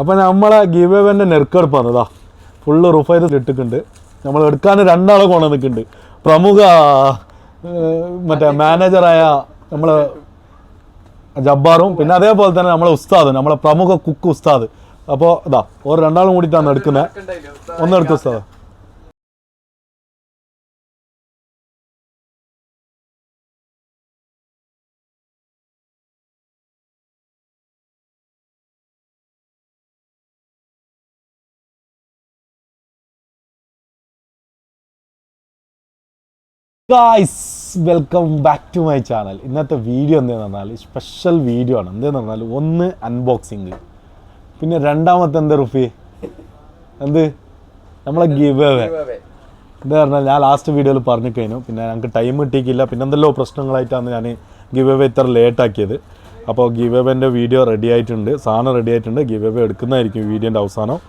അപ്പോൾ നമ്മളെ ഗിവ് എവേൻ്റെ നെറുക്കെടുപ്പാണ് ഇതാ ഫുള്ള് റുഫൈഡ് ഇട്ടിട്ടുണ്ട്. നമ്മൾ എടുക്കാൻ രണ്ടാളെ കൊണ്ടു നിൽക്കുന്നുണ്ട്. പ്രമുഖ മറ്റേ മാനേജറായ നമ്മൾ ജബ്ബാറും പിന്നെ അതേപോലെ തന്നെ നമ്മളെ ഉസ്താദ്, നമ്മളെ പ്രമുഖ കുക്ക് ഉസ്താദ്. അപ്പോൾ ഇതാ ഒരു രണ്ടാളും കൂടിയിട്ടാണ് എടുക്കുന്നത്. ഒന്ന് എടുക്കും ഉസ്താദ്. Guys welcome back to my channel. ഇന്നത്തെ വീഡിയോ എന്താണെന്ന് പറഞ്ഞാൽ സ്പെഷ്യൽ വീഡിയോ ആണ്. എന്താണെന്ന് പറഞ്ഞാൽ ഒന്ന് അൺബോക്സിങ്, പിന്നെ രണ്ടാമത്തെ എന്താ റുഫി എന്ത് നമ്മളെ ഗിവ് അവേ. എന്താ പറഞ്ഞാൽ ഞാൻ ലാസ്റ്റ് വീഡിയോയിൽ പറഞ്ഞു കഴിഞ്ഞു, പിന്നെ ഞങ്ങൾക്ക് ടൈം കിട്ടിയിട്ടില്ല, പിന്നെ എന്തെല്ലോ പ്രശ്നങ്ങളായിട്ടാണ് ഞാൻ ഗിവ് അവേ ഇത്ര ലേറ്റാക്കിയത്. അപ്പോൾ ഗിവ് അവേൻ്റെ വീഡിയോ റെഡി ആയിട്ടുണ്ട്, സാധനം റെഡി ആയിട്ടുണ്ട്. ഗിവ് അവേ എടുക്കുന്നതായിരിക്കും വീഡിയോൻ്റെ അവസാനം.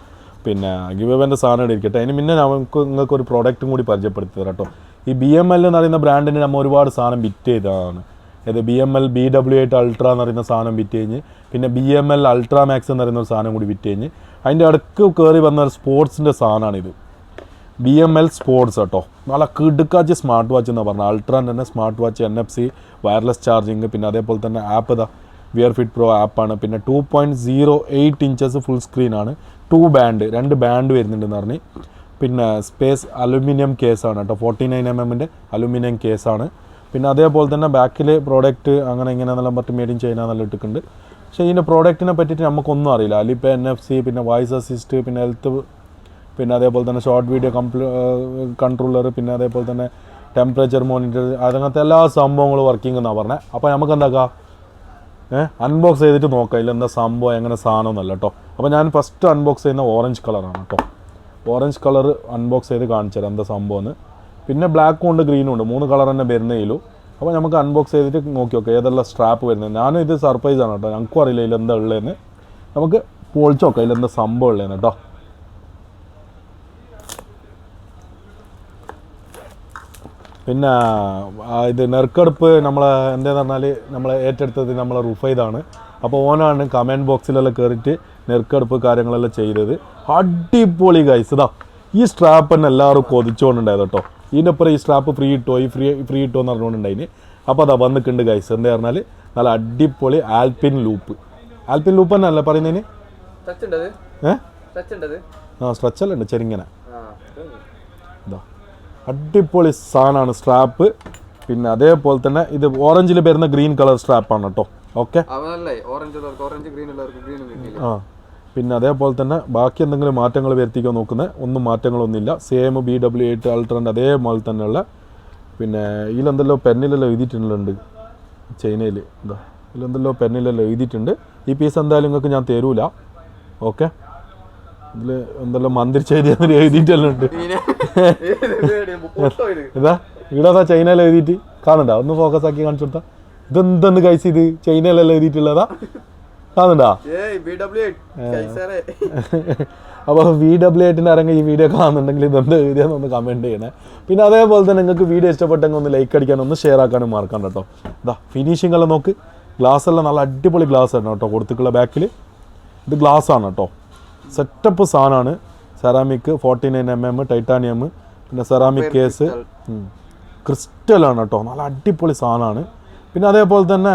പിന്നെ ഗിവ് അവേൻ്റെ സാധനം എടുക്കട്ടെ. അതിന് പിന്നെ നിങ്ങൾക്ക് ഒരു പ്രോഡക്റ്റും കൂടി പരിചയപ്പെടുത്തി തരാം കേട്ടോ. ഈ BML എന്ന് പറയുന്ന ബ്രാൻഡിന് നമ്മൾ ഒരുപാട് സാധനം ബിറ്റ് ചെയ്തതാണ്. ഇത് BML BW8 അൾട്ര എന്ന് പറയുന്ന സാധനം ബിറ്റ് കഴിഞ്ഞ്, പിന്നെ BML അൾട്രാ മാക്സ് എന്ന് പറയുന്ന ഒരു സാധനം കൂടി ബിറ്റ് കഴിഞ്ഞ്, അതിൻ്റെ അടുക്ക് കയറി വന്ന ഒരു സ്പോർട്സിൻ്റെ സാധനമാണിത്. BML സ്പോർട്സ് കേട്ടോ. നല്ല കിടുക്കാച്ച് സ്മാർട്ട് വാച്ച് എന്നാണ് പറഞ്ഞത്. അൾട്രാൻ്റെ തന്നെ smart watch, NFC wireless charging, പിന്നെ അതേപോലെ തന്നെ ആപ്പ് ഇതാ വിയർ ഫിറ്റ് പ്രോ ആപ്പാണ്. പിന്നെ 2.08 ഇഞ്ചസ് ഫുൾ സ്ക്രീനാണ്. 2 ബാൻഡ് വരുന്നുണ്ടെന്ന് പറഞ്ഞ്. പിന്നെ സ്പേസ് അലുമിനിയം കേസാണ് കേട്ടോ. 49mm അലുമിനിയം കേസാണ്. പിന്നെ അതേപോലെ തന്നെ ബാക്കിൽ പ്രോഡക്റ്റ് അങ്ങനെ ഇങ്ങനെ എന്നെല്ലാം പറഞ്ഞിട്ട് മെയ്ഡ് ഇൻ ചൈന എന്നെല്ലാം ഇട്ടിട്ടുണ്ട്. പക്ഷേ ഇതിൻ്റെ പ്രോഡക്റ്റിനെ പറ്റിയിട്ട് നമുക്കൊന്നും അറിയില്ല. അതിലിപ്പോൾ NFC, പിന്നെ വോയിസ് അസിസ്റ്റ്, പിന്നെ ഹെൽത്ത്, പിന്നെ അതേപോലെ തന്നെ ഷോർട്ട് വീഡിയോ കൺട്രോളർ, പിന്നെ അതേപോലെ തന്നെ ടെമ്പറേച്ചർ മോണിറ്റർ, അങ്ങനത്തെ എല്ലാ സംഭവങ്ങളും വർക്കിംഗ് എന്നാണ് പറഞ്ഞത്. അപ്പോൾ നമുക്ക് എന്താക്കാം, അൺബോക്സ് ചെയ്തിട്ട് നോക്കാം ഇതിലെന്താ സംഭവം, എങ്ങനെ സാധനം എന്നല്ല കേട്ടോ. അപ്പോൾ ഞാൻ ഫസ്റ്റ് അൺബോക്സ് ചെയ്യുന്ന ഓറഞ്ച് കളറാണ് കേട്ടോ. ഓറഞ്ച് കളർ അൺബോക്സ് ചെയ്ത് കാണിച്ചു തരാം എന്താ സംഭവം എന്ന്. പിന്നെ ബ്ലാക്കും ഉണ്ട് ഗ്രീനും ഉണ്ട്, 3 കളർ തന്നെ വരുന്നേലൂ. അപ്പോൾ നമുക്ക് അൺബോക്സ് ചെയ്തിട്ട് നോക്കി നോക്കാം ഏതെല്ലാം സ്ട്രാപ്പ് വരുന്നത്. ഞാനും ഇത് സർപ്രൈസാണ് കേട്ടോ, ഞങ്ങൾക്കും അറിയില്ല ഇതിലെന്താ ഉള്ളതെന്ന്. നമുക്ക് പൊളിച്ച് നോക്കാം ഇതിലെന്താ സംഭവം ഉള്ളതെന്ന് കേട്ടോ. പിന്നെ ഇത് നെറുക്കെടുപ്പ് നമ്മളെ എന്താന്ന് പറഞ്ഞാൽ നമ്മളെ ഏറ്റെടുത്തത് നമ്മളെ റുഫൈദാണ്. അപ്പോൾ ഓനാണ് കമൻറ്റ് ബോക്സിലെല്ലാം കയറിയിട്ട് നെറുക്കെടുപ്പ് കാര്യങ്ങളെല്ലാം ചെയ്തത്. അടിപൊളി ഗൈസ്. ഇതാ ഈ സ്ട്രാപ്പ് തന്നെ എല്ലാവരും കൊതിച്ചുകൊണ്ടുണ്ടായത് കേട്ടോ. ഇതിൻ്റെ അപ്പുറം ഈ സ്ട്രാപ്പ് ഫ്രീ കിട്ടോ, ഫ്രീ കിട്ടോ എന്ന് പറഞ്ഞുകൊണ്ടുണ്ടായിന്. അപ്പോൾ അതാ വന്നിട്ടുണ്ട് ഗൈസ്. എന്താ പറഞ്ഞാൽ നല്ല അടിപൊളി ആൽപിൻ ലൂപ്പ് തന്നെ അല്ലേ പറയുന്നതിന്? സ്ട്രെച്ചെല്ലാം ഉണ്ട് ചെറിങ്ങനെ. ഇതാ അടിപൊളി സാധനമാണ് സ്ട്രാപ്പ്. പിന്നെ അതേപോലെ തന്നെ ഇത് ഓറഞ്ചിൽ വരുന്ന ഗ്രീൻ കളർ സ്ട്രാപ്പാണ് കേട്ടോ. ഓക്കെ. പിന്നെ അതേപോലെ തന്നെ ബാക്കി എന്തെങ്കിലും മാറ്റങ്ങൾ വരുത്തിക്കാൻ നോക്കുന്നത് ഒന്നും മാറ്റങ്ങളൊന്നുമില്ല. സെയിം BW8 അൾട്രാൻ്റെ അതേപോലെ തന്നെയുള്ള. പിന്നെ ഇതിലെന്തെല്ലോ പെന്നിലെല്ലാം എഴുതിയിട്ടുള്ളുണ്ട് ചൈനയിൽ. എന്താ ഇതിലെന്തെല്ലോ പെന്നിലെല്ലാം എഴുതിയിട്ടുണ്ട്. ഈ പീസ് എന്തായാലും നിങ്ങൾക്ക് ഞാൻ തരൂല. ഓക്കെ. ഇതിൽ എന്തെല്ലാം മന്ത്രിച്ച് എഴുതിയിട്ടെല്ലാം ഉണ്ട്. ഇതാ ഇവിടെ ചൈനയിൽ എഴുതിയിട്ട് കാണണ്ട, ഒന്ന് ഫോക്കസ് ആക്കി കാണിച്ചു കൊടുത്താ. ഇതെന്തെന്ന് കഴിച്ച് ഇത് ചൈനയിലെല്ലാം എഴുതിയിട്ടുള്ളതാ കാണണ്ടാ. അപ്പോൾ BW8 ഇറങ്ങി ഈ വീഡിയോ കാണുന്നുണ്ടെങ്കിൽ ഇതെന്താ എഴുതിയാന്നൊന്ന് കമൻറ്റ് ചെയ്യണേ. പിന്നെ അതേപോലെ തന്നെ നിങ്ങൾക്ക് വീഡിയോ ഇഷ്ടപ്പെട്ടെങ്കിൽ ഒന്ന് ലൈക്ക് അടിക്കാനും ഒന്ന് ഷെയർ ആക്കാനും മറക്കണ്ട കേട്ടോ. ഇതാ ഫിനിഷിംഗ് എല്ലാം നോക്ക്. ഗ്ലാസ് എല്ലാം നല്ല അടിപൊളി ഗ്ലാസ് ആണ് കേട്ടോ കൊടുത്തിട്ടുള്ള. ബാക്കിൽ ഇത് ഗ്ലാസ് ആണ് കേട്ടോ. സെറ്റപ്പ് സാധനമാണ്. സെറാമിക് 49mm ടൈറ്റാനിയം, പിന്നെ സെറാമിക് കേസ്, ക്രിസ്റ്റലാണ് കേട്ടോ. നല്ല അടിപൊളി സാധനമാണ്. പിന്നെ അതേപോലെ തന്നെ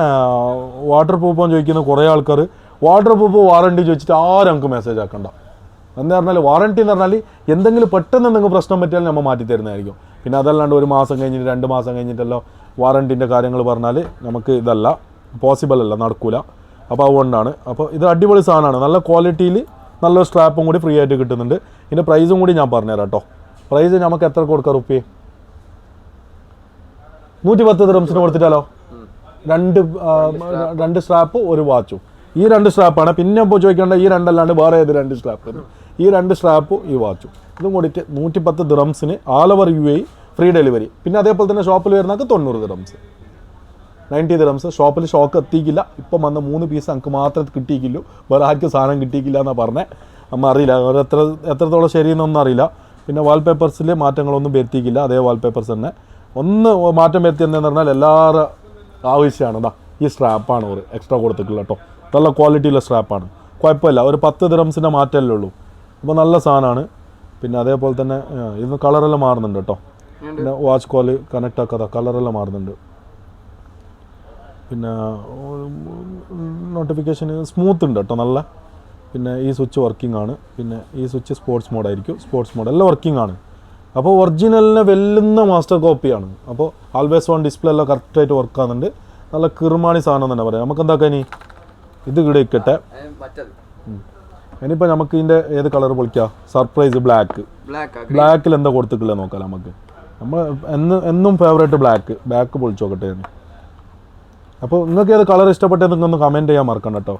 വാട്ടർ പ്രൂഫാന്ന് ചോദിക്കുന്ന കുറേ ആൾക്കാർ വാട്ടർ പ്രൂഫ് വാറണ്ടി ചോദിച്ചിട്ട് ആരും നമുക്ക് മെസ്സേജ് ആക്കണ്ട. എന്താ പറഞ്ഞാൽ വാറണ്ടി എന്ന് പറഞ്ഞാൽ എന്തെങ്കിലും പെട്ടെന്ന് എന്തെങ്കിലും പ്രശ്നം പറ്റിയാൽ നമ്മൾ മാറ്റി തരുന്നതായിരിക്കും. പിന്നെ അതല്ലാണ്ട് 1 മാസം കഴിഞ്ഞിട്ട് 2 മാസം കഴിഞ്ഞിട്ടല്ലോ വാറണ്ടിൻ്റെ കാര്യങ്ങൾ പറഞ്ഞാൽ നമുക്ക് ഇതല്ല, പോസിബിൾ അല്ല, നടക്കൂല. അപ്പോൾ അതുകൊണ്ടാണ്. അപ്പോൾ ഇത് അടിപൊളി സാധനമാണ്. നല്ല ക്വാളിറ്റിയിൽ നല്ലൊരു സ്ട്രാപ്പും കൂടി ഫ്രീ ആയിട്ട് കിട്ടുന്നുണ്ട്. ഇതിൻ്റെ പ്രൈസും കൂടി ഞാൻ പറഞ്ഞുതരാം കേട്ടോ. പ്രൈസ് നമുക്ക് എത്ര കൊടുക്കാം റുപ്യ? 110 ദിർഹംസിന് കൊടുത്തിട്ടാലോ? 2 സ്ട്രാപ്പ് 1 വാച്ചും. ഈ 2 സ്ട്രാപ്പാണ്. പിന്നെ ഇപ്പോൾ ചോദിക്കേണ്ട ഈ 2 അല്ലാണ്ട് വേറെ ഏത് 2 സ്ട്രാപ്പ്? ഈ 2 സ്ട്രാപ്പും ഈ വാച്ചും ഇതും കൂടിയിട്ട് 110 ദിർഹംസിന് ആൾ ഓവർ UAE ഫ്രീ ഡെലിവറി. പിന്നെ അതേപോലെ തന്നെ ഷോപ്പിൽ വരുന്നതൊക്കെ 90 ദിർഹംസ്, 90 ദിർഹംസ്. ഷോപ്പിൽ സ്റ്റോക്ക് എത്തിക്കില്ല. ഇപ്പം വന്ന 3 പീസ് നമുക്ക് മാത്രമേ കിട്ടിയിക്കില്ലൂ, വേറെ ആർക്കും സാധനം കിട്ടിയിക്കില്ല എന്നാണ് പറഞ്ഞത്. നമ്മൾ അറിയില്ല എത്രത്തോളം ശരിയെന്നൊന്നും അറിയില്ല. പിന്നെ വാൾപേപ്പേഴ്സിൽ മാറ്റങ്ങളൊന്നും വരുത്തിയിക്കില്ല, അതേ വാൾപേപ്പേഴ്സ് തന്നെ. ഒന്ന് മാറ്റം വരുത്തിയെന്ന് പറഞ്ഞാൽ എല്ലാവരും ആവശ്യമാണ്. ഈ സ്ട്രാപ്പാണ് ഒരു എക്സ്ട്രാ കൊടുത്തിട്ടുള്ള കേട്ടോ. നല്ല ക്വാളിറ്റിയുള്ള സ്ട്രാപ്പാണ്, കുഴപ്പമില്ല. ഒരു 10 ദിറംസിൻ്റെ മാറ്റമല്ലേ ഉള്ളൂ. അപ്പോൾ നല്ല സാധനമാണ്. പിന്നെ അതേപോലെ തന്നെ ഇന്ന് കളറെല്ലാം മാറുന്നുണ്ട് കേട്ടോ. പിന്നെ വാച്ച് കോല് കണക്ട് ആക്കാതെ കളറെല്ലാം മാറുന്നുണ്ട്. പിന്നെ നോട്ടിഫിക്കേഷൻ സ്മൂത്ത് ഉണ്ട് കേട്ടോ നല്ല. പിന്നെ ഈ സ്വിച്ച് വർക്കിംഗ് ആണ്. പിന്നെ ഈ സ്വിച്ച് സ്പോർട്സ് മോഡായിരിക്കും, സ്പോർട്സ് മോഡ് എല്ലാം വർക്കിംഗ് ആണ്. അപ്പോൾ ഒറിജിനലിനെ വെല്ലുന്ന മാസ്റ്റർ കോപ്പിയാണ്. അപ്പോൾ ആൾവേസ് ഓൺ ഡിസ്പ്ലേ എല്ലാം കറക്റ്റായിട്ട് വർക്ക് ആകുന്നുണ്ട്. നല്ല കിർമാണി സാധനം തന്നെ പറയാം. നമുക്ക് എന്താക്കാം ഇനി ഇത് ഇവിടെ ഇരിക്കട്ടെ. ഇനിയിപ്പോൾ നമുക്ക് ഇതിൻ്റെ ഏത് കളർ പൊളിക്കാം? സർപ്രൈസ് ബ്ലാക്കിൽ എന്താ കൊടുത്തിട്ടില്ല നോക്കാം നമുക്ക്. നമ്മൾ എന്നും ഫേവറേറ്റ് ബ്ലാക്ക് പൊളിച്ച് നോക്കട്ടെ ഞാൻ. അപ്പോൾ നിങ്ങൾക്ക് ഏത് കളർ ഇഷ്ടപ്പെട്ടത് നിങ്ങൾക്കൊന്ന് കമൻറ്റ് ചെയ്യാൻ മറക്കണ്ട കേട്ടോ.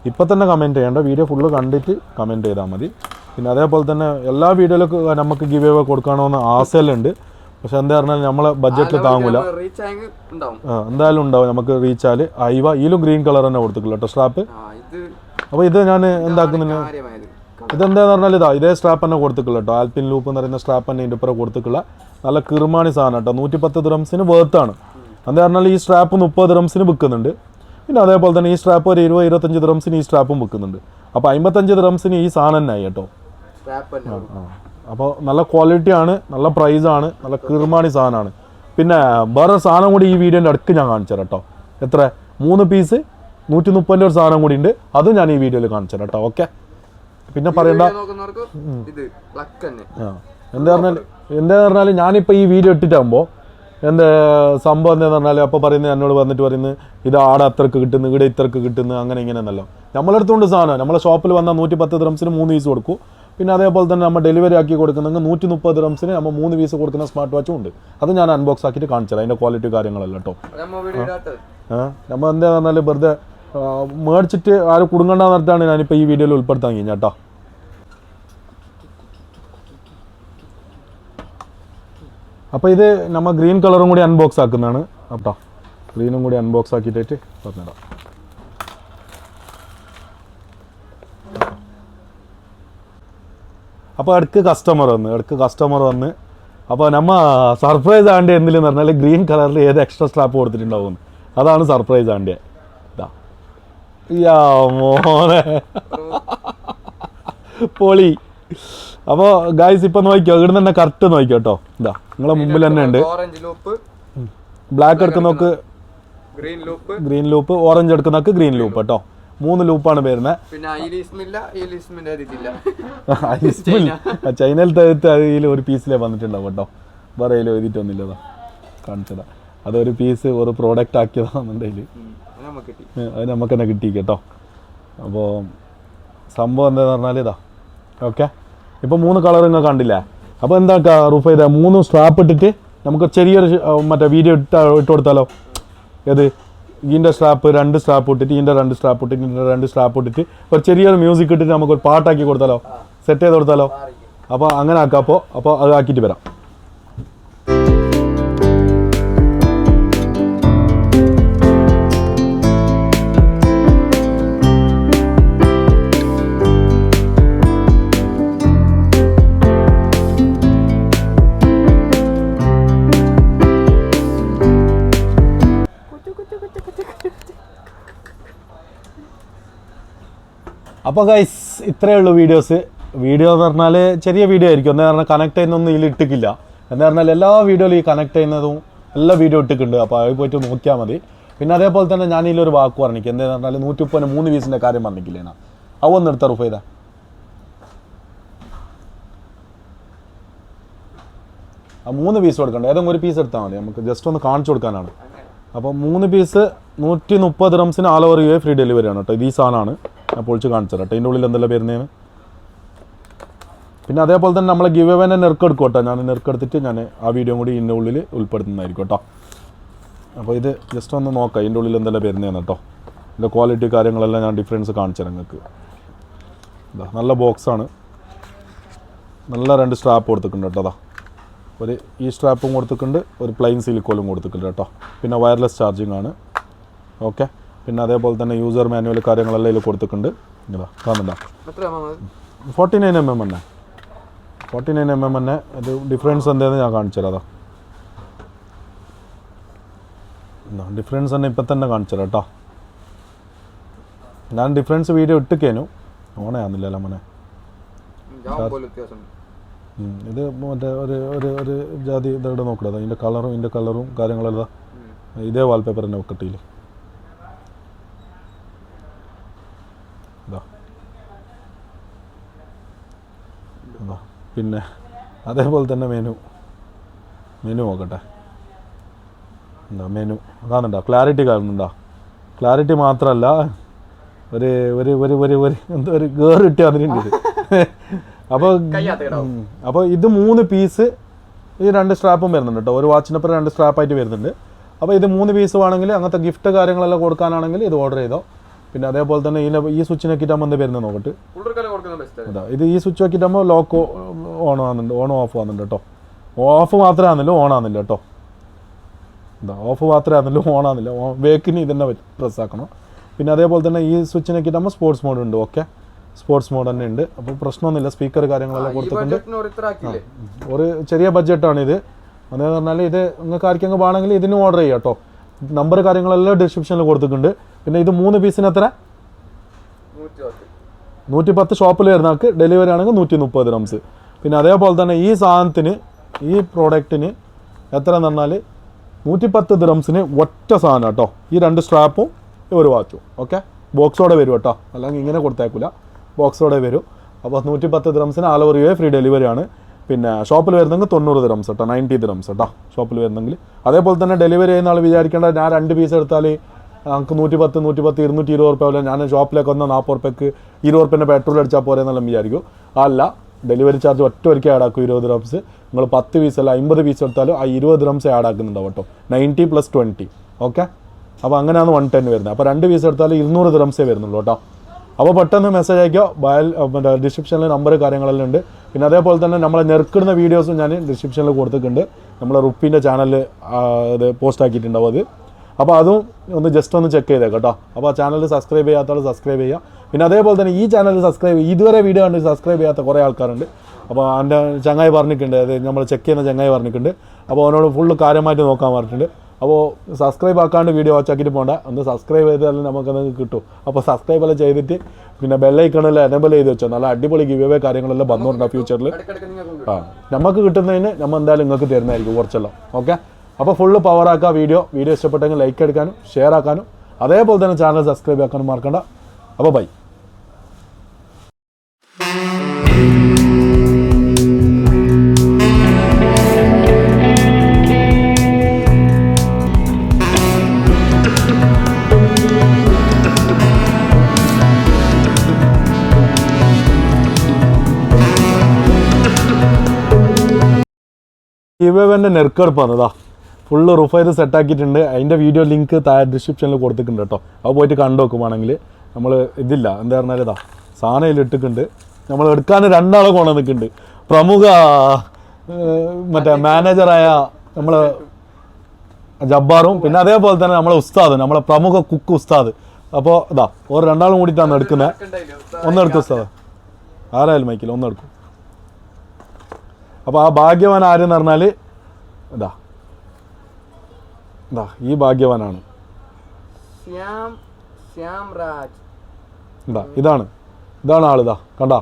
ഇപ്പം തന്നെ കമൻറ്റ് ചെയ്യേണ്ട, വീഡിയോ ഫുള്ള് കണ്ടിട്ട് കമൻറ്റ് ചെയ്താൽ മതി. പിന്നെ അതേപോലെ തന്നെ എല്ലാ വീഡിയോയിലും നമുക്ക് ഗിവ് അവേ കൊടുക്കണമെന്ന് ആശയമുണ്ട്. പക്ഷെ എന്താ പറഞ്ഞാൽ നമ്മളെ ബഡ്ജറ്റ് താങ്ങൂല. എന്തായാലും ഉണ്ടാവും നമുക്ക് റീച്ചാൽ. ഇതിലും ഗ്രീൻ കളർ തന്നെ കൊടുത്തിട്ടില്ല കേട്ടോ സ്ട്രാപ്പ്. അപ്പോൾ ഇത് ഞാൻ എന്താക്കുന്നില്ല, ഇതെന്താന്ന് പറഞ്ഞാൽ ഇതേ സ്ട്രാപ്പ് തന്നെ കൊടുത്തിട്ടില്ല കേട്ടോ. ആൽപ്പിൻ ലൂപ്പ് എന്ന് പറയുന്ന സ്ട്രാപ്പ് തന്നെ ഇതിൻ്റെ ഇപ്പുറം കൊടുത്തിട്ടില്ല. നല്ല കിർമാണി സാധനം കേട്ടോ. 110 ദിറംസിന് വേർത്താണ്. എന്താ പറഞ്ഞാൽ ഈ സ്ട്രാപ്പ് 30 ദിറംസിന് വിൽക്കുന്നുണ്ട്. പിന്നെ അതേപോലെ തന്നെ ഈ സ്ട്രാപ്പ് ഒരു 20-25 ദിറംസിന് ഈ സ്ട്രാപ്പും വിൽക്കുന്നുണ്ട്. അപ്പോൾ 55 ദിറംസിന് ഈ സാധനം തന്നെ ആയി കേട്ടോ. അപ്പോൾ നല്ല ക്വാളിറ്റിയാണ്, നല്ല പ്രൈസാണ്, നല്ല കിർമാണി സാധനമാണ്. പിന്നെ വേറെ സാധനം കൂടി ഈ വീഡിയോൻ്റെ അടുക്ക് ഞാൻ കാണിച്ചു തരാം കേട്ടോ. എത്ര 3 പീസ് 130 ഒരു സാധനം കൂടി ഉണ്ട്, അതും ഞാൻ ഈ വീഡിയോയിൽ കാണിച്ചു തരാം കേട്ടോ. ഓക്കെ, പിന്നെ പറയണ്ട. എന്താ പറഞ്ഞാൽ ഞാനിപ്പോൾ ഈ വീഡിയോ ഇട്ടിട്ടാകുമ്പോൾ എൻ്റെ സംഭവം എന്താണെന്ന് പറഞ്ഞാൽ അപ്പോൾ പറയുന്നത് എന്നോട് വന്നിട്ട് പറയുന്നത് ഇത് ആടെ അത്രക്ക് കിട്ടുന്നു, ഇവിടെ ഇത്രക്ക് കിട്ടുന്നു, അങ്ങനെ ഇങ്ങനെ എന്നല്ലോ. നമ്മളെടുത്തുകൊണ്ട് സാധനം നമ്മളെ ഷോപ്പിൽ വന്നാൽ 110 ദിറംസിന് 3 പീസ് കൊടുക്കും. പിന്നെ അതേപോലെ തന്നെ നമ്മൾ ഡെലിവറി ആക്കി കൊടുക്കുന്നെങ്കിൽ 130 ദിറംസിന് നമ്മൾ 3 പീസ് കൊടുക്കുന്ന സ്മാർട്ട് വാച്ചും ഉണ്ട്. അത് ഞാൻ അൺബോക്സ് ആക്കിയിട്ട് കാണിച്ചത് അതിൻ്റെ ക്വാളിറ്റി കാര്യങ്ങളെല്ലാം കേട്ടോ. നമ്മൾ എന്താ പറഞ്ഞാൽ വെറുതെ മേടിച്ചിട്ട് ആരും കുടുങ്ങണ്ടെന്ന് പറഞ്ഞിട്ടാണ് ഞാനിപ്പോൾ ഈ വീഡിയോയിൽ ഉൾപ്പെടുത്താൻ കഴിഞ്ഞാൽ കേട്ടോ. അപ്പോൾ ഇത് നമ്മൾ ഗ്രീൻ കളറും കൂടി അൺബോക്സ് ആക്കുന്നതാണ് കേട്ടോ. ഗ്രീനും കൂടി അൺബോക്സ് ആക്കിയിട്ട് പറഞ്ഞിടാം. അപ്പോൾ ഇടയ്ക്ക് കസ്റ്റമർ വന്ന് അപ്പോൾ നമ്മ സർപ്രൈസ് ആണ്ട് എന്തിലെന്ന് പറഞ്ഞാൽ ഗ്രീൻ കളറിൽ ഏത് എക്സ്ട്രാ സ്ട്രാപ്പ് കൊടുത്തിട്ടുണ്ടാവും, അതാണ് സർപ്രൈസ് ആണ്ടിയെ. ഇതാ മോനെ പൊളി. അപ്പോൾ ഗൈസ് ഇപ്പം നോക്കിയോ, ഇവിടെ തന്നെ കറക്റ്റ് നോക്കിയോ കേട്ടോ. ഇതാ നിങ്ങളെ മുമ്പിൽ തന്നെ ഉണ്ട്. ബ്ലാക്ക് എടുക്കുന്നവർക്ക് ഗ്രീൻ ലൂപ്പ്, ഓറഞ്ച് എടുക്കുന്നവർക്ക് ഗ്രീൻ ലൂപ്പ് കേട്ടോ. 3 ലൂപ്പാണ് വരുന്നത്. ചൈനയിലത്തെ അതിൽ ഒരു പീസിലേ വന്നിട്ടുണ്ടാവും കേട്ടോ. വേറെ എഴുതിയിട്ടൊന്നുമില്ലതാ, കാണിച്ചതാ. അതൊരു പീസ് ഒരു പ്രോഡക്റ്റ് ആക്കിയതാണെന്നുണ്ടെങ്കിൽ അത് നമുക്ക് തന്നെ കിട്ടി കേട്ടോ. അപ്പോൾ സംഭവം എന്താണെന്ന് പറഞ്ഞാൽ ഇതാ. ഓക്കെ, ഇപ്പോൾ 3 കളർ നിങ്ങൾ കണ്ടില്ലേ. അപ്പോൾ എന്താ റൂഫ് ചെയ്താൽ 3 സ്ട്രാപ്പ് ഇട്ടിട്ട് നമുക്ക് ചെറിയൊരു മറ്റേ വീഡിയോ ഇട്ട് കൊടുത്താലോ. ഏത് ഇതിൻ്റെ സ്ട്രാപ്പ് 2 സ്ട്രാപ്പ് ഇട്ടിട്ട്, ഇതിൻ്റെ 2 സ്ട്രാപ്പ് ഇട്ടിട്ട്, ഇതിൻ്റെ 2 സ്ട്രാപ്പ് ഇട്ടിട്ട് ഒരു ചെറിയൊരു മ്യൂസിക് ഇട്ടിട്ട് നമുക്കൊരു പാട്ടാക്കി കൊടുത്താലോ, സെറ്റ് ചെയ്ത് കൊടുത്താലോ. അപ്പോൾ അങ്ങനെ ആക്കാം. അപ്പോൾ അത് ആക്കിയിട്ട് വരാം. അപ്പോൾ ഗൈസ് ഇത്രയേ ഉള്ളൂ വീഡിയോ എന്ന് പറഞ്ഞാൽ ചെറിയ വീഡിയോ ആയിരിക്കും. എന്താ പറഞ്ഞാൽ കണക്ട് ചെയ്യുന്നൊന്നും ഇതിൽ ഇട്ടിക്കില്ല. എന്താ പറഞ്ഞാൽ എല്ലാ വീഡിയോയിലും ഈ കണക്ട് ചെയ്യുന്നതും എല്ലാ വീഡിയോ ഇട്ടിട്ടുണ്ട്. അപ്പോൾ അത് പോയിട്ട് നോക്കിയാൽ മതി. പിന്നെ അതേപോലെ തന്നെ ഞാൻ ഇതിലൊരു വാക്ക് പറഞ്ഞിരിക്കും. എന്താണെന്ന് പറഞ്ഞാൽ 130 3 പീസിൻ്റെ കാര്യം പറഞ്ഞിട്ടില്ലേ, അവന്ന് എടുത്ത റുഫ് ചെയ്താൽ ആ 3 പീസ് കൊടുക്കണ്ട, ഏതെങ്കിലും ഒരു പീസ് എടുത്താൽ മതി. നമുക്ക് ജസ്റ്റ് ഒന്ന് കാണിച്ചു കൊടുക്കാനാണ്. അപ്പോൾ 3 piece 130 ദിറംസിന് all over UAE free delivery ആണ് കേട്ടോ. ഇത് ഈ സാധനമാണ് ഞാൻ പൊളിച്ച് കാണിച്ചു കേട്ടോ. ഇതിൻ്റെ ഉള്ളിൽ എന്തെല്ലാം വരുന്നതിന്. പിന്നെ അതേപോലെ തന്നെ നമ്മളെ ഗിവ് അവേനെ നെറുക്കെടുക്കും കേട്ടോ. ഞാൻ നെറുക്കെടുത്തിട്ട് ഞാൻ ആ വീഡിയോ കൂടി ഇതിൻ്റെ ഉള്ളിൽ ഉൾപ്പെടുത്തുന്നതായിരിക്കും കേട്ടോ. അപ്പോൾ ഇത് ജസ്റ്റ് ഒന്ന് നോക്കാം ഇതിൻ്റെ ഉള്ളിൽ എന്തെല്ലാം വരുന്നതെന്ന് കേട്ടോ. ഇതിൻ്റെ ക്വാളിറ്റി കാര്യങ്ങളെല്ലാം ഞാൻ ഡിഫറൻസ് കാണിച്ചു തരാം നിങ്ങൾക്ക്. ഇതാ നല്ല ബോക്സാണ്, നല്ല 2 സ്ട്രാപ്പ് കൊടുത്തിട്ടുണ്ട് കേട്ടോ. അതാ ഒരു ഈ സ്ട്രാപ്പും കൊടുത്തിട്ടുണ്ട്, ഒരു പ്ലെയിൻ സിലിക്കോലും കൊടുത്തിട്ടുണ്ട് കേട്ടോ. പിന്നെ വയർലെസ് ചാർജിങ് ആണ്. ഓക്കെ, പിന്നെ അതേപോലെ തന്നെ യൂസർ മാനുവൽ കാര്യങ്ങളെല്ലാം ഇതിൽ കൊടുത്തിട്ടുണ്ട്. ഇതാ കാണുന്നുണ്ടോ, 49 mm തന്നെ. 49 mm തന്നെ. ഇത് ഡിഫറൻസ് എന്താണെന്ന് ഞാൻ കാണിച്ചു തരാം. അതാ ഡിഫറൻസ് തന്നെ ഇപ്പം തന്നെ കാണിച്ചു തരാം കേട്ടോ. ഞാൻ ഡിഫറൻസ് വീഡിയോ ഇട്ടിക്കേനു ഓണേ ആകുന്നില്ലല്ലോ മോനെ. ഇത് മറ്റേ ഒരു ജാതി ഇതവിടെ നോക്കണത് അതിൻ്റെ കളറും കാര്യങ്ങളെല്ലാം ഇതേ വാൾപേപ്പർ തന്നെ വെക്കട്ടില്ലേ. പിന്നെ അതേപോലെ തന്നെ മെനു നോക്കട്ടെ. എന്താ മെനു കാണുന്നുണ്ടോ? ക്ലാരിറ്റി കാണുന്നുണ്ടോ? ക്ലാരിറ്റി മാത്രമല്ല ഒരു ഒരു ഒരു ഒരു ഒരു എന്താ ഒരു ഗേർ കിട്ടി വന്നിട്ടുണ്ട്. അപ്പോൾ ഇത് 3 പീസ് ഈ 2 സ്ട്രാപ്പും വരുന്നുണ്ട് കേട്ടോ. ഒരു വാച്ചിനൊപ്പം 2 സ്ട്രാപ്പായിട്ട് വരുന്നുണ്ട്. അപ്പോൾ ഇത് 3 പീസ് വേണമെങ്കിൽ അങ്ങനത്തെ ഗിഫ്റ്റ് കാര്യങ്ങളെല്ലാം കൊടുക്കാനാണെങ്കിൽ ഇത് ഓർഡർ ചെയ്തോ. പിന്നെ അതേപോലെ തന്നെ ഈ സ്വിച്ച് നോക്കിയിട്ടാകുമ്പോൾ എന്ത് വരുന്നത് നോക്കട്ട്. അതാ ഇത് ഈ സ്വിച്ച് നോക്കിയിട്ടാകുമ്പോൾ ലോക്ക് ഓൺ ഓഫ് ആകുന്നുണ്ട് കേട്ടോ. ഓഫ് മാത്രമേ ആകുന്നില്ല, ഓൺ ആകുന്നില്ല കേട്ടോ. എന്താ ഓഫ് മാത്രമേ ആകുന്നില്ല, ഓൺ ആകുന്നില്ല. ബേക്കിന് ഇതന്നെ പ്രസ് ആക്കണം. പിന്നെ അതേപോലെ തന്നെ ഈ സ്വിച്ച് നോക്കിയിട്ടാകുമ്പോൾ സ്പോർട്സ് മോഡ് ഉണ്ട്. ഓക്കെ, സ്പോർട്സ് മോഡ് തന്നെ ഉണ്ട്. അപ്പോൾ പ്രശ്നമൊന്നുമില്ല. സ്പീക്കർ കാര്യങ്ങളെല്ലാം കൊടുത്തിട്ടുണ്ട്. ഒരു ചെറിയ ബഡ്ജറ്റാണ് ഇത്. അതെന്ന് പറഞ്ഞാൽ ഇത് നിങ്ങൾക്ക് ആർക്കെങ്കിലും വേണമെങ്കിൽ ഇതിന് ഓർഡർ ചെയ്യാം കേട്ടോ. നമ്പർ കാര്യങ്ങളെല്ലാം ഡിസ്ക്രിപ്ഷനിൽ കൊടുത്തിട്ടുണ്ട്. പിന്നെ ഇത് 3 പീസിന് എത്ര? 110 ഷോപ്പിൽ വരുന്നവർക്ക് ഡെലിവറി ആണെങ്കിൽ 130 ദിർഹംസ്. പിന്നെ അതേപോലെ തന്നെ ഈ സാധനത്തിന് ഈ പ്രോഡക്റ്റിന് എത്ര എന്ന് പറഞ്ഞാൽ 110 ദിർഹംസിന് ഒറ്റ സാധനം കേട്ടോ. ഈ 2 സ്ട്രാപ്പും ഒരു വാച്ചും. ഓക്കെ, ബോക്സോടെ വരും കേട്ടോ, അല്ലെങ്കിൽ ഇങ്ങനെ കൊടുത്തേക്കില്ല, ബോക്സോടെ വരും. അപ്പോൾ 110 ദിർഹംസിന് ആൾ ഓവർ ഫ്രീ ഡെലിവറി ആണ്. പിന്നെ ഷോപ്പിൽ വരുന്നെങ്കിൽ 90 ദിർഹംസ് കേട്ടോ, 90 ദിർഹംസ് കേട്ടോ ഷോപ്പിൽ വരുന്നെങ്കിൽ. അതേപോലെ തന്നെ ഡെലിവറി ചെയ്യുന്ന ആൾ വിചാരിക്കേണ്ട ഞാൻ 2 പീസ് എടുത്താൽ നമുക്ക് 110 220 ഉറുപ്പ്യ പോലെ ഞാൻ ഷോപ്പിലേക്ക് വന്നാൽ 40 ഉറുപ്പ്യക്ക് 20 ഉറുപ്പ്യൻ്റെ പെട്രോൾ അടിച്ചാൽ പോരെ എന്നെല്ലാം വിചാരിക്കും. അല്ല, ഡെലിവറി ചാർജ് ഒറ്റ ഒരിക്കൽ ആഡ് ആക്കും 20 ദിർഹംസ്. നിങ്ങൾ 10 പീസ് അല്ല 50 പീസ് എടുത്താലും ആ 20 ദിർഹംസ് ആഡ് ആക്കുന്നുണ്ടാവും കേട്ടോ. 90 + 20. ഓക്കെ, അപ്പോൾ അങ്ങനെയാണ് 110 വരുന്നത്. അപ്പോൾ 2 പീസ് എടുത്താൽ 200 ദിർഹംസേ വരുന്നുള്ളൂ കേട്ടോ. അപ്പോൾ പെട്ടെന്ന് മെസ്സേജ് അയക്കോ. മറ്റേ ഡിസ്ക്രിപ്ഷനിൽ നമ്പർ കാര്യങ്ങളെല്ലാം ഉണ്ട്. പിന്നെ അതേപോലെ തന്നെ നമ്മളെ നെറുക്കിടുന്ന വീഡിയോസും ഞാൻ ഡിസ്ക്രിപ്ഷനിൽ കൊടുത്തിട്ടുണ്ട്. നമ്മളെ റുപ്പീൻ്റെ ചാനലിൽ ഇത് പോസ്റ്റ് ആക്കിയിട്ടുണ്ടാവും അത്. അപ്പോൾ അതും ഒന്ന് ജസ്റ്റ് ഒന്ന് ചെക്ക് ചെയ്തേക്കാം കേട്ടോ. അപ്പോൾ ആ ചാനൽ സബ്സ്ക്രൈബ് ചെയ്യാത്ത ആൾ സബ്സ്ക്രൈബ് ചെയ്യുക. പിന്നെ അതേപോലെ തന്നെ ഈ ചാനൽ ഇതുവരെ വീഡിയോ കണ്ട് സബ്സ്ക്രൈബ് ചെയ്യാത്ത കുറേ ആൾക്കാരുണ്ട്. അപ്പോൾ എൻ്റെ ചങ്ങായി പറഞ്ഞിട്ടുണ്ട്, അത് നമ്മൾ ചെക്ക് ചെയ്യുന്ന ചങ്ങായി പറഞ്ഞിട്ടുണ്ട്. അപ്പോൾ അവനോട് ഫുള്ള് കാര്യമായിട്ട് നോക്കാൻ പറഞ്ഞിട്ടുണ്ട്. അപ്പോൾ സബ്സ്ക്രൈബ് ആക്കാണ്ട് വീഡിയോ വാച്ചാക്കിയിട്ട് പോകണ്ട, ഒന്ന് സബ്സ്ക്രൈബ് ചെയ്താലും നമുക്കത് കിട്ടും. അപ്പോൾ സബ്സ്ക്രൈബ് എല്ലാം ചെയ്തിട്ട് പിന്നെ ബെല്ലൈക്കണെല്ലാം എനേബിൾ ചെയ്ത് വെച്ചോ. നല്ല അടിപൊളി ഗിവ് അവേ കാര്യങ്ങളെല്ലാം വന്നുകൊണ്ടാണ് ഫ്യൂച്ചറിൽ. നമുക്ക് കിട്ടുന്നതിന് നമ്മൾ എന്തായാലും നിങ്ങൾക്ക് തരുന്നതായിരിക്കും കുറച്ചെല്ലാം. ഓക്കെ, അപ്പോൾ ഫുള്ള് പവറാക്കുക. വീഡിയോ ഇഷ്ടപ്പെട്ടെങ്കിൽ ലൈക്ക് എടുക്കാനും ഷെയർ ആക്കാനും അതേപോലെ തന്നെ ചാനൽ സബ്സ്ക്രൈബ് ആക്കാനും മറക്കണ്ട. അപ്പോൾ ബൈ. ഗിവ് നെറുക്കെടുപ്പാന്നതാ ഫുള്ള് റൂഫ് ചെയ്ത് സെറ്റാക്കിയിട്ടുണ്ട്. അതിൻ്റെ വീഡിയോ ലിങ്ക് താഴെ ഡിസ്ക്രിപ്ഷനിൽ കൊടുത്തിട്ടുണ്ട് കേട്ടോ. അത് പോയിട്ട് കണ്ടു നോക്കുവാണെങ്കിൽ നമ്മൾ ഇതില്ല എന്താ പറഞ്ഞാൽ ഇതാ സാധനം ഇട്ടിട്ടുണ്ട്. നമ്മൾ എടുക്കാൻ 2 ആളെ കൊണ്ടു നിൽക്കുന്നുണ്ട്. പ്രമുഖ മറ്റേ മാനേജറായ നമ്മളെ ജബ്ബാറും പിന്നെ അതേപോലെ തന്നെ നമ്മളെ ഉസ്താദ്, നമ്മളെ പ്രമുഖ കുക്ക് ഉസ്താദ്. അപ്പോൾ ഇതാ ഒരു 2 ആളും കൂടിയിട്ടാണ് എടുക്കുന്നത്. ഒന്നെടുക്കും ഉസ്താദ്, ആരായാലും മൈക്കില്ല, ഒന്നെടുക്കും. അപ്പോൾ ആ ഭാഗ്യവാൻ ആരെന്ന് പറഞ്ഞാൽ ഇതാ ഈ ഭാഗ്യവാനാണ്. ഇതാണ് ആളിതാ കണ്ടാ.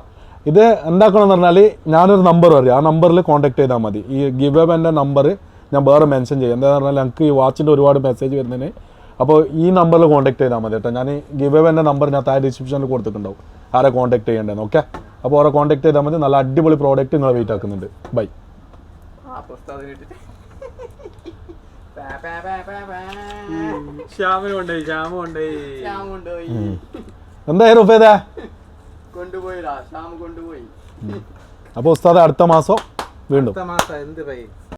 ഇത് എന്താക്കണമെന്ന് പറഞ്ഞാൽ ഞാനൊരു നമ്പർ പറയും, ആ നമ്പറിൽ കോൺടാക്ട് ചെയ്താൽ മതി. ഈ ഗിവ് അവേൻ്റെ നമ്പർ ഞാൻ വേറെ മെൻഷൻ ചെയ്യും. എന്താണെന്ന് പറഞ്ഞാൽ ഞങ്ങൾക്ക് ഈ വാച്ചിൻ്റെ ഒരുപാട് മെസ്സേജ് വരുന്നതിന്. അപ്പോൾ ഈ നമ്പറിൽ കോൺടാക്ട് ചെയ്താൽ മതി കേട്ടോ. ഞാൻ ഗിവ് അവേൻ്റെ നമ്പർ ഞാൻ താഴെ ഡിസ്ക്രിപ്ഷനിൽ കൊടുത്തിട്ടുണ്ടാവും ആരെ കോൺടാക്ട് ചെയ്യേണ്ടതെന്ന്. ഓക്കെ, അപ്പോൾ അവരെ കോൺടാക്ട് ചെയ്താൽ മതി. നല്ല അടിപൊളി പ്രോഡക്റ്റ് നിങ്ങളെ വെയിറ്റ് ആക്കുന്നുണ്ട്. ബൈ. എന്തായാലും റുഫേദാ കൊണ്ടുപോയി. അപ്പോൾ ഉസ്താദ് അടുത്ത മാസം വീണ്ടും